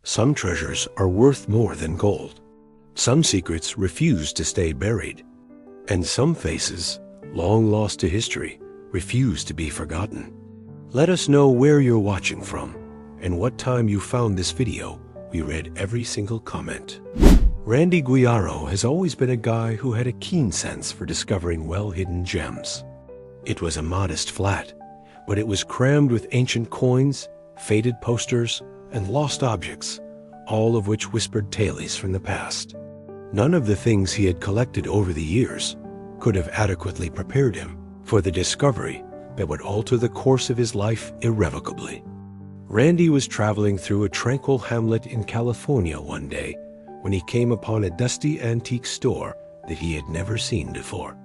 Some treasures are worth more than gold. Some secrets refuse to stay buried. And some faces, long lost to history, refuse to be forgotten. Let us know where you're watching from and what time you found this video. We read every single comment. Randy Guiaro has always been a guy who had a keen sense for discovering well-hidden gems. It was a modest flat, but it was crammed with ancient coins, faded posters, and lost objects, all of which whispered tales from the past. None of the things he had collected over the years could have adequately prepared him for the discovery that would alter the course of his life irrevocably. Randy was traveling through a tranquil hamlet in California one day when he came upon a dusty antique store that he had never seen before.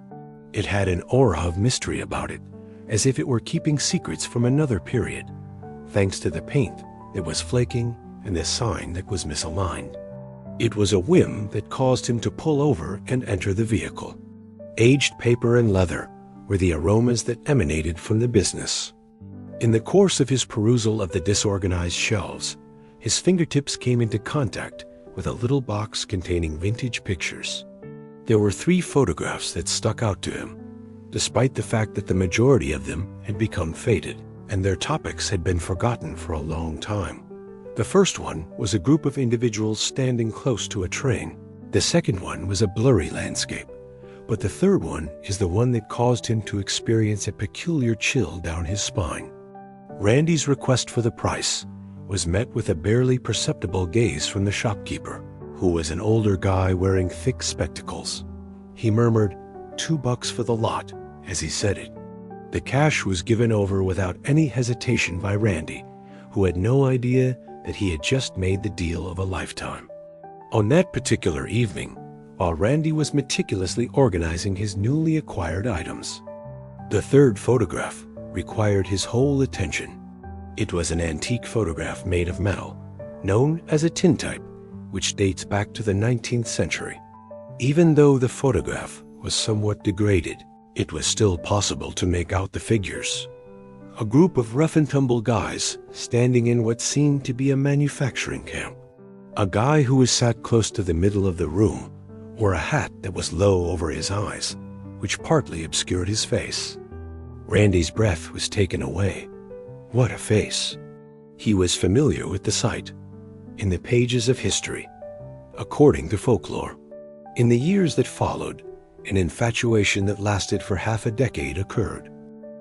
It had an aura of mystery about it, as if it were keeping secrets from another period, thanks to the paint that was flaking and the sign that was misaligned. It was a whim that caused him to pull over and enter the vehicle. Aged paper and leather were the aromas that emanated from the business. In the course of his perusal of the disorganized shelves, his fingertips came into contact with a little box containing vintage pictures. There were 3 photographs that stuck out to him, despite the fact that the majority of them had become faded, and their topics had been forgotten for a long time. The first one was a group of individuals standing close to a train. The second one was a blurry landscape, but the third one is the one that caused him to experience a peculiar chill down his spine. Randy's request for the price was met with a barely perceptible gaze from the shopkeeper, who was an older guy wearing thick spectacles. He murmured, $2 for the lot, as he said it. The cash was given over without any hesitation by Randy, who had no idea that he had just made the deal of a lifetime. On that particular evening, while Randy was meticulously organizing his newly acquired items, the third photograph required his whole attention. It was an antique photograph made of metal, known as a tintype, which dates back to the 19th century. Even though the photograph was somewhat degraded, it was still possible to make out the figures. A group of rough-and-tumble guys standing in what seemed to be a manufacturing camp. A guy who was sat close to the middle of the room wore a hat that was low over his eyes, which partly obscured his face. Randy's breath was taken away. What a face! He was familiar with the sight. In the pages of history, according to folklore. In the years that followed, an infatuation that lasted for half a decade occurred.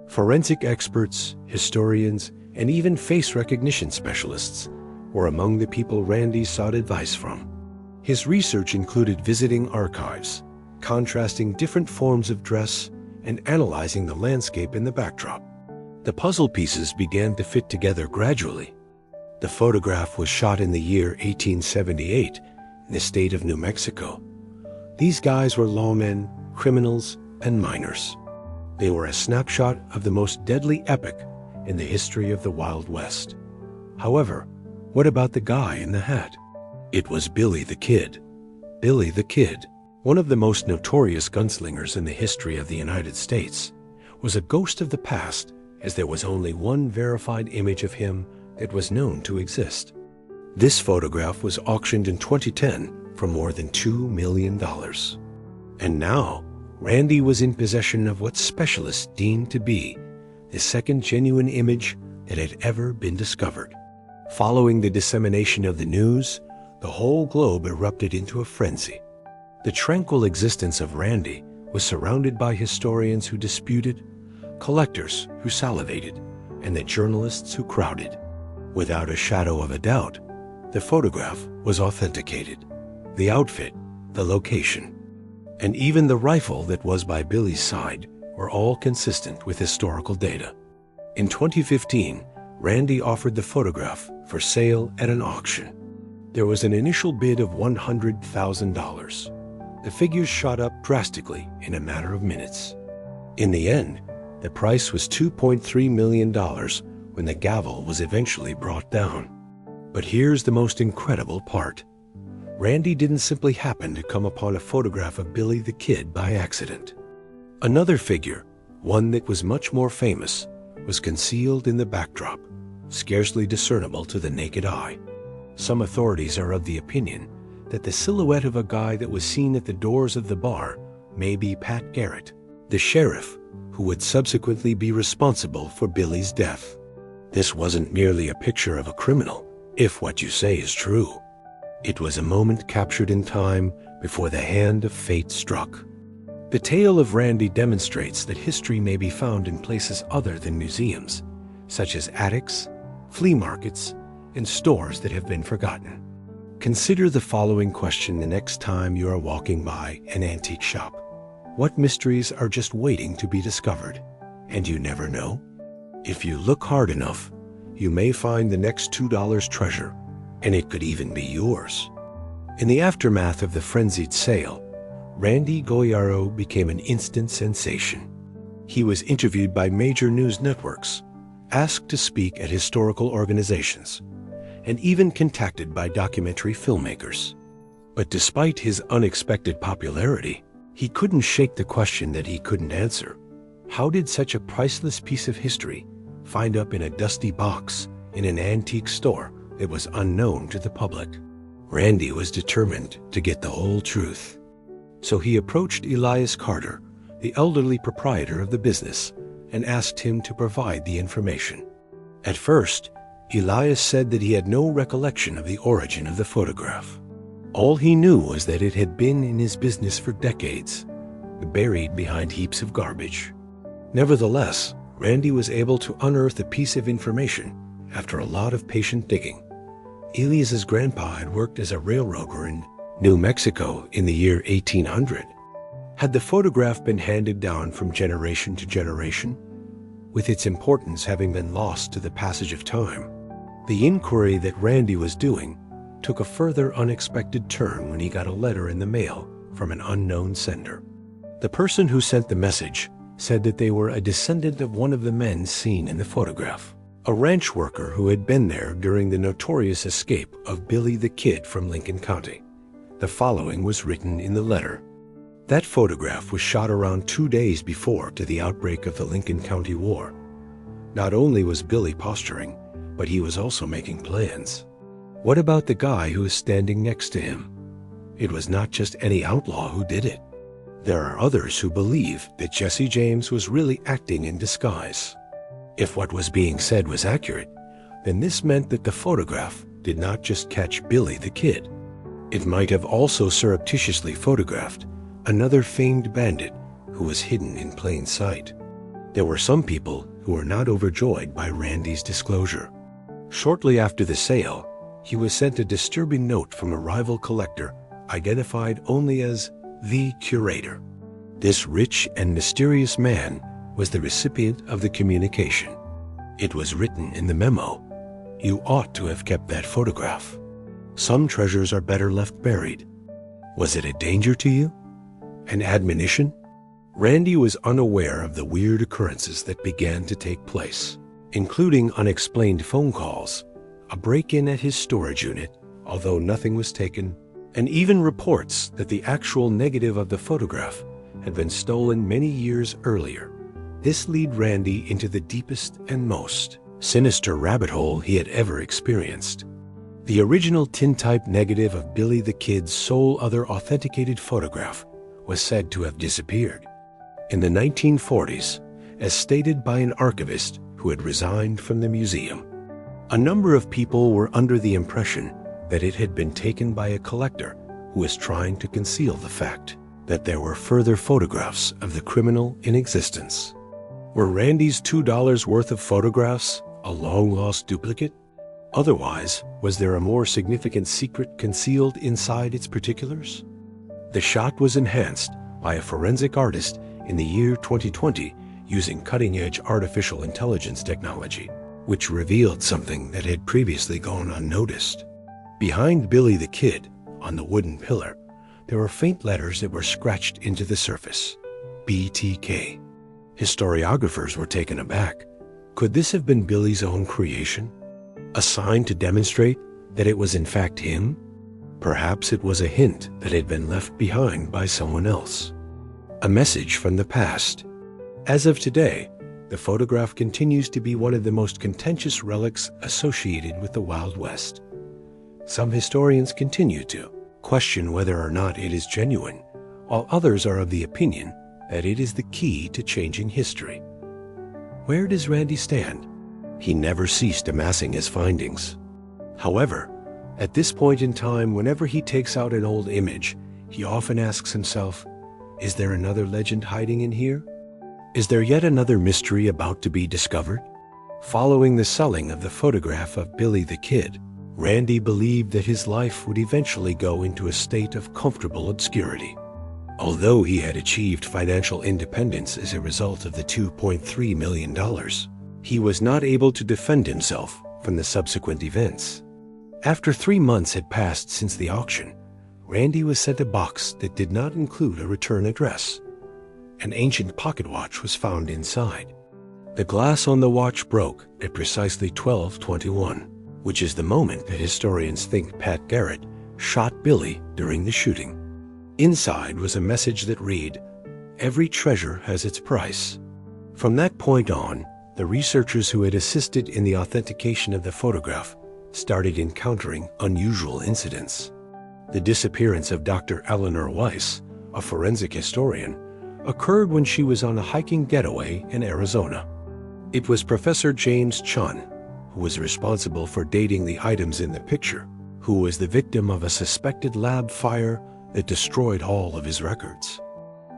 Forensic experts, historians, and even face recognition specialists were among the people Randy sought advice from. His research included visiting archives, contrasting different forms of dress, and analyzing the landscape in the backdrop. The puzzle pieces began to fit together gradually. The photograph was shot in the year 1878 in the state of New Mexico. These guys were lawmen, criminals, and miners. They were a snapshot of the most deadly epoch in the history of the Wild West. However, what about the guy in the hat? It was Billy the Kid. Billy the Kid, one of the most notorious gunslingers in the history of the United States, was a ghost of the past, as there was only one verified image of him that was known to exist. This photograph was auctioned in 2010 for more than $2 million. And now, Randy was in possession of what specialists deemed to be the second genuine image that had ever been discovered. Following the dissemination of the news, the whole globe erupted into a frenzy. The tranquil existence of Randy was surrounded by historians who disputed, collectors who salivated, and the journalists who crowded. Without a shadow of a doubt, the photograph was authenticated. The outfit, the location, and even the rifle that was by Billy's side were all consistent with historical data. In 2015, Randy offered the photograph for sale at an auction. There was an initial bid of $100,000. The figures shot up drastically in a matter of minutes. In the end, the price was $2.3 million when the gavel was eventually brought down. But here's the most incredible part. Randy didn't simply happen to come upon a photograph of Billy the Kid by accident. Another figure, one that was much more famous, was concealed in the backdrop, scarcely discernible to the naked eye. Some authorities are of the opinion that the silhouette of a guy that was seen at the doors of the bar may be Pat Garrett, the sheriff who would subsequently be responsible for Billy's death. This wasn't merely a picture of a criminal, if what you say is true. It was a moment captured in time before the hand of fate struck. The tale of Randy demonstrates that history may be found in places other than museums, such as attics, flea markets, and stores that have been forgotten. Consider the following question the next time you are walking by an antique shop. What mysteries are just waiting to be discovered, and you never know? If you look hard enough, you may find the next $2 treasure, and it could even be yours. In the aftermath of the frenzied sale, Randy Goyaro became an instant sensation. He was interviewed by major news networks, asked to speak at historical organizations, and even contacted by documentary filmmakers. But despite his unexpected popularity, he couldn't shake the question that he couldn't answer. How did such a priceless piece of history find up in a dusty box in an antique store that was unknown to the public? Randy was determined to get the whole truth. So he approached Elias Carter, the elderly proprietor of the business, and asked him to provide the information. At first, Elias said that he had no recollection of the origin of the photograph. All he knew was that it had been in his business for decades, buried behind heaps of garbage. Nevertheless, Randy was able to unearth a piece of information after a lot of patient digging. Elias's grandpa had worked as a railroader in New Mexico in the year 1800. Had the photograph been handed down from generation to generation, with its importance having been lost to the passage of time? The inquiry that Randy was doing took a further unexpected turn when he got a letter in the mail from an unknown sender. The person who sent the message said that they were a descendant of one of the men seen in the photograph, a ranch worker who had been there during the notorious escape of Billy the Kid from Lincoln County. The following was written in the letter. That photograph was shot around 2 days before to the outbreak of the Lincoln County War. Not only was Billy posturing, but he was also making plans. What about the guy who was standing next to him? It was not just any outlaw who did it. There are others who believe that Jesse James was really acting in disguise. If what was being said was accurate, then this meant that the photograph did not just catch Billy the Kid. It might have also surreptitiously photographed another famed bandit who was hidden in plain sight. There were some people who were not overjoyed by Randy's disclosure. Shortly after the sale, he was sent a disturbing note from a rival collector identified only as the curator. This rich and mysterious man was the recipient of the communication. It was written in the memo, "You ought to have kept that photograph. Some treasures are better left buried." Was it a danger to you? An admonition? Randy was unaware of the weird occurrences that began to take place, including unexplained phone calls, a break-in at his storage unit, although nothing was taken, and even reports that the actual negative of the photograph had been stolen many years earlier. This led Randy into the deepest and most sinister rabbit hole he had ever experienced. The original tintype negative of Billy the Kid's sole other authenticated photograph was said to have disappeared. In the 1940s, as stated by an archivist who had resigned from the museum, a number of people were under the impression that it had been taken by a collector who was trying to conceal the fact that there were further photographs of the criminal in existence. Were Randy's $2 worth of photographs a long-lost duplicate? Otherwise, was there a more significant secret concealed inside its particulars? The shot was enhanced by a forensic artist in the year 2020 using cutting-edge artificial intelligence technology, which revealed something that had previously gone unnoticed. Behind Billy the Kid, on the wooden pillar, there were faint letters that were scratched into the surface. BTK. Historiographers were taken aback. Could this have been Billy's own creation? A sign to demonstrate that it was in fact him? Perhaps it was a hint that had been left behind by someone else. A message from the past. As of today, the photograph continues to be one of the most contentious relics associated with the Wild West. Some historians continue to question whether or not it is genuine, while others are of the opinion that it is the key to changing history. Where does Randy stand? He never ceased amassing his findings. However, at this point in time, whenever he takes out an old image, he often asks himself, is there another legend hiding in here? Is there yet another mystery about to be discovered? Following the selling of the photograph of Billy the Kid, Randy believed that his life would eventually go into a state of comfortable obscurity. Although he had achieved financial independence as a result of the $2.3 million, he was not able to defend himself from the subsequent events. After 3 months had passed since the auction, Randy was sent a box that did not include a return address. An ancient pocket watch was found inside. The glass on the watch broke at precisely 12:21, which is the moment that historians think Pat Garrett shot Billy during the shooting. Inside was a message that read, "Every treasure has its price." From that point on, the researchers who had assisted in the authentication of the photograph started encountering unusual incidents. The disappearance of Dr. Eleanor Weiss, a forensic historian, occurred when she was on a hiking getaway in Arizona. It was Professor James Chun, who was responsible for dating the items in the picture, who was the victim of a suspected lab fire that destroyed all of his records.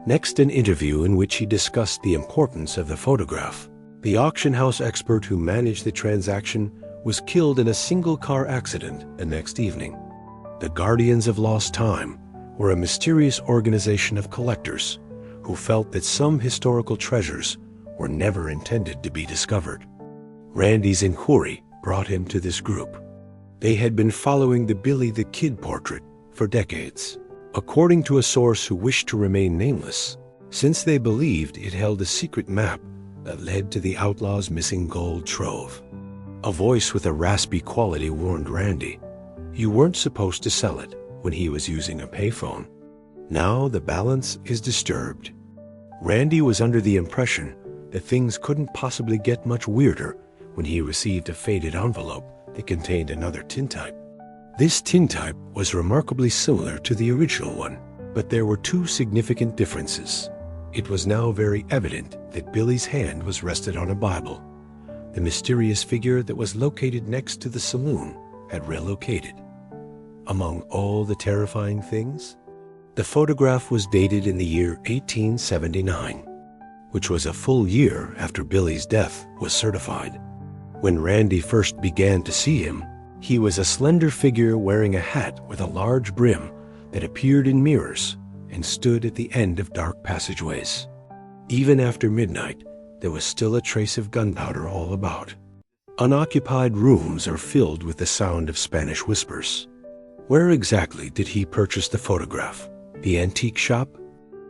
Next, an interview in which he discussed the importance of the photograph. The auction house expert who managed the transaction was killed in a single-car accident the next evening. The Guardians of Lost Time were a mysterious organization of collectors who felt that some historical treasures were never intended to be discovered. Randy's inquiry brought him to this group. They had been following the Billy the Kid portrait for decades, according to a source who wished to remain nameless, since they believed it held a secret map that led to the outlaw's missing gold trove. A voice with a raspy quality warned Randy, you weren't supposed to sell it when he was using a payphone. Now the balance is disturbed. Randy was under the impression that things couldn't possibly get much weirder when he received a faded envelope that contained another tintype. This tintype was remarkably similar to the original one, but there were 2 significant differences. It was now very evident that Billy's hand was rested on a Bible. The mysterious figure that was located next to the saloon had relocated. Among all the terrifying things, the photograph was dated in the year 1879, which was a full year after Billy's death was certified. When Randy first began to see him, he was a slender figure wearing a hat with a large brim that appeared in mirrors and stood at the end of dark passageways. Even after midnight, there was still a trace of gunpowder all about. Unoccupied rooms are filled with the sound of Spanish whispers. Where exactly did he purchase the photograph? The antique shop?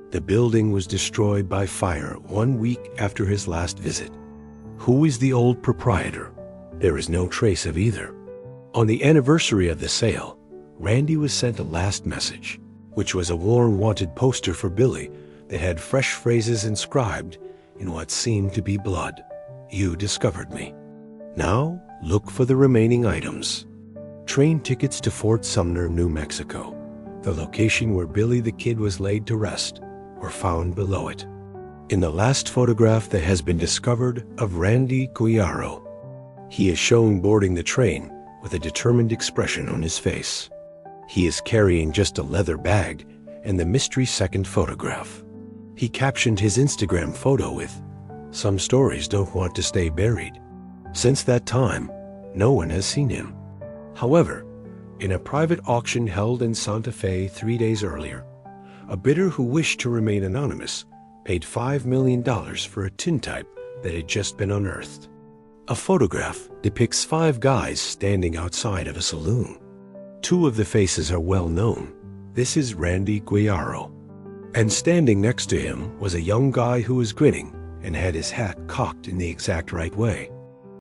The building was destroyed by fire 1 week after his last visit. Who is the old proprietor? There is no trace of either. On the anniversary of the sale, Randy was sent a last message, which was a worn wanted poster for Billy that had fresh phrases inscribed in what seemed to be blood. You discovered me. Now look for the remaining items. Train tickets to Fort Sumner, New Mexico, the location where Billy the Kid was laid to rest, were found below it. In the last photograph that has been discovered of Randy Guiaro, he is shown boarding the train with a determined expression on his face. He is carrying just a leather bag and the mystery second photograph. He captioned his Instagram photo with, "Some stories don't want to stay buried." Since that time, no one has seen him. However, in a private auction held in Santa Fe 3 days earlier, a bidder who wished to remain anonymous paid $5 million for a tintype that had just been unearthed. A photograph depicts 5 guys standing outside of a saloon. 2 of the faces are well known. This is Randy Guiaro. And standing next to him was a young guy who was grinning and had his hat cocked in the exact right way.